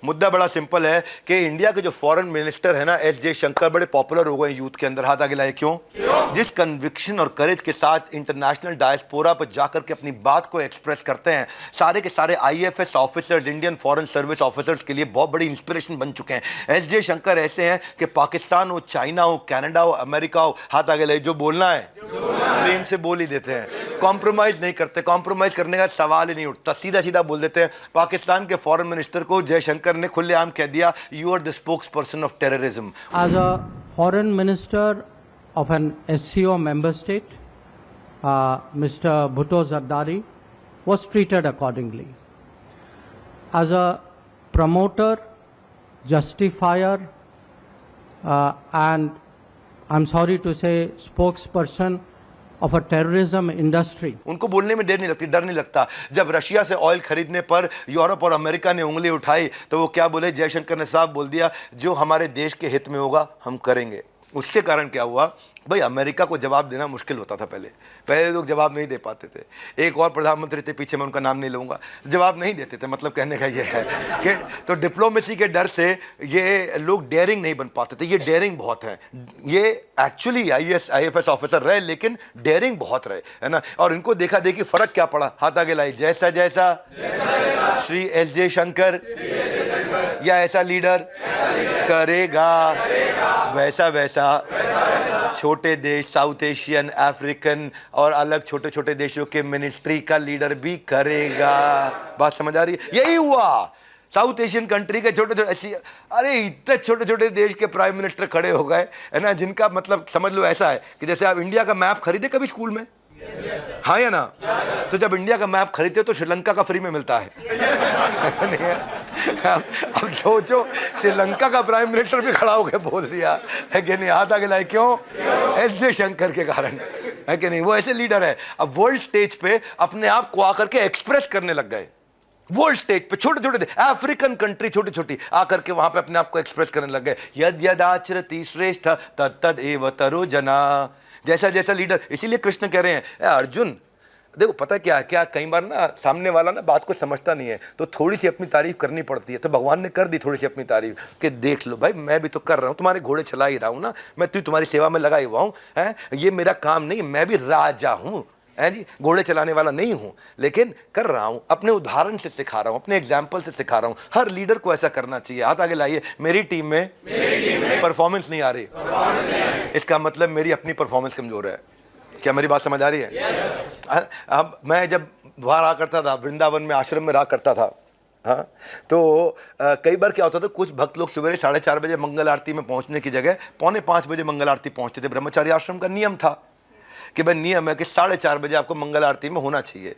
मुद्दा बड़ा सिंपल है कि इंडिया के जो फॉरेन मिनिस्टर है ना एस जयशंकर, बड़े पॉपुलर हो गए यूथ के अंदर। हाथ आगे लाए क्यों? जिस कन्विक्शन और करेज के साथ इंटरनेशनल डायस्पोरा पर जाकर के अपनी बात को एक्सप्रेस करते हैं, सारे के सारे IFS officers, Indian foreign service officers के लिए बहुत बड़ी इंस्पिरेशन बन चुके हैं। एस जयशंकर ऐसे हैं कि पाकिस्तान हो, चाइना हो, कनाडा हो, अमेरिका हो, हाथ आगे लाए, जो बोलना है प्रेम से बोल ही देते हैं, कॉम्प्रोमाइज नहीं करते। कॉम्प्रोमाइज करने का सवाल ही नहीं उठता, सीधा सीधा बोल देते हैं। पाकिस्तान के फॉरेन मिनिस्टर को जयशंकर ने खुलेआम कह दिया, you are the spokesperson of terrorism. As a foreign minister of an SCO member state, Mr. Bhutto Zardari was treated accordingly. As a promoter, justifier, and I'm sorry to say spokesperson of a terrorism industry. उनको बोलने में देर नहीं लगती, डर नहीं लगता। जब Russia से ऑयल खरीदने पर यूरोप और अमेरिका ने उंगली उठाई तो वो क्या बोले? जयशंकर ने साफ बोल दिया, जो हमारे देश के हित में होगा हम करेंगे। उसके कारण क्या हुआ भाई, अमेरिका को जवाब देना मुश्किल होता था। पहले लोग जवाब नहीं दे पाते थे। एक और प्रधानमंत्री थे, पीछे मैं उनका नाम नहीं लूँगा, जवाब नहीं देते थे। मतलब कहने का ये है कि तो डिप्लोमेसी के डर से ये लोग डेयरिंग नहीं बन पाते थे। ये डेयरिंग बहुत है, ये एक्चुअली आईएफएस ऑफिसर रहे लेकिन डेयरिंग बहुत रहे, है ना। और इनको देखा देखी फर्क क्या पड़ा? हाथ आगे लाई, जैसा जैसा श्री एस जयशंकर या ऐसा लीडर करेगा वैसा वैसा छोटे देश, साउथ एशियन, अफ्रीकन और अलग छोटे छोटे देशों के मिनिस्ट्री का लीडर भी करेगा। बात समझ आ रही है? यही हुआ साउथ एशियन कंट्री के छोटे छोटे, अरे इतने छोटे छोटे देश के प्राइम मिनिस्टर खड़े हो गए, है ना, जिनका मतलब समझ लो ऐसा है कि जैसे आप इंडिया का मैप खरीदे कभी स्कूल में, हाँ या ना? तो जब इंडिया का मैप खरीदते हो तो श्रीलंका का फ्री में मिलता है। अब सोचो, श्रीलंका का प्राइम मिनिस्टर भी खड़ा होकर बोल दिया है कि नहीं? हाथ आगे लाए क्यों? एस जयशंकर के कारण, है कि नहीं? वो ऐसे लीडर है, अब वर्ल्ड स्टेज पे अपने आप को आकर के एक्सप्रेस करने लग गए। वर्ल्ड स्टेज पे छोटे छोटे अफ्रीकन कंट्री छोटी छोटी आकर के वहां पे अपने आप को एक्सप्रेस करने लग गए। यद यदाचरति श्रेष्ठ तत्तद एव तरो जना। जैसा जैसा लीडर, इसीलिए कृष्ण कह रहे हैं अर्जुन देखो, पता क्या है, क्या कई बार ना सामने वाला ना बात को समझता नहीं है तो थोड़ी सी अपनी तारीफ करनी पड़ती है। तो भगवान ने कर दी थोड़ी सी अपनी तारीफ कि देख लो भाई, मैं भी तो कर रहा हूँ, तुम्हारे घोड़े चला ही रहा हूँ ना, मैं तुम्हारी सेवा में लगा ही हुआ हूँ, है ये मेरा काम नहीं, मैं भी राजा हूँ, है जी, घोड़े चलाने वाला नहीं हूँ, लेकिन कर रहा हूँ, अपने उदाहरण से सिखा रहा हूँ, अपने एग्जाम्पल से सिखा रहा हूँ। हर लीडर को ऐसा करना चाहिए। हाथ आगे लाइए, मेरी टीम में परफॉर्मेंस नहीं आ रही, इसका मतलब मेरी अपनी परफॉर्मेंस कमजोर है। क्या मेरी बात समझ आ रही है? अब मैं जब वहाँ रहा करता था, वृंदावन में आश्रम में रहा करता था, हाँ, तो कई बार क्या होता था, कुछ भक्त लोग सवेरे 4:30 बजे मंगल आरती में पहुँचने की जगह 4:45 बजे मंगल आरती पहुँचते थे। ब्रह्मचारी आश्रम का नियम था कि भाई नियम है कि 4:30 बजे आपको मंगल आरती में होना चाहिए।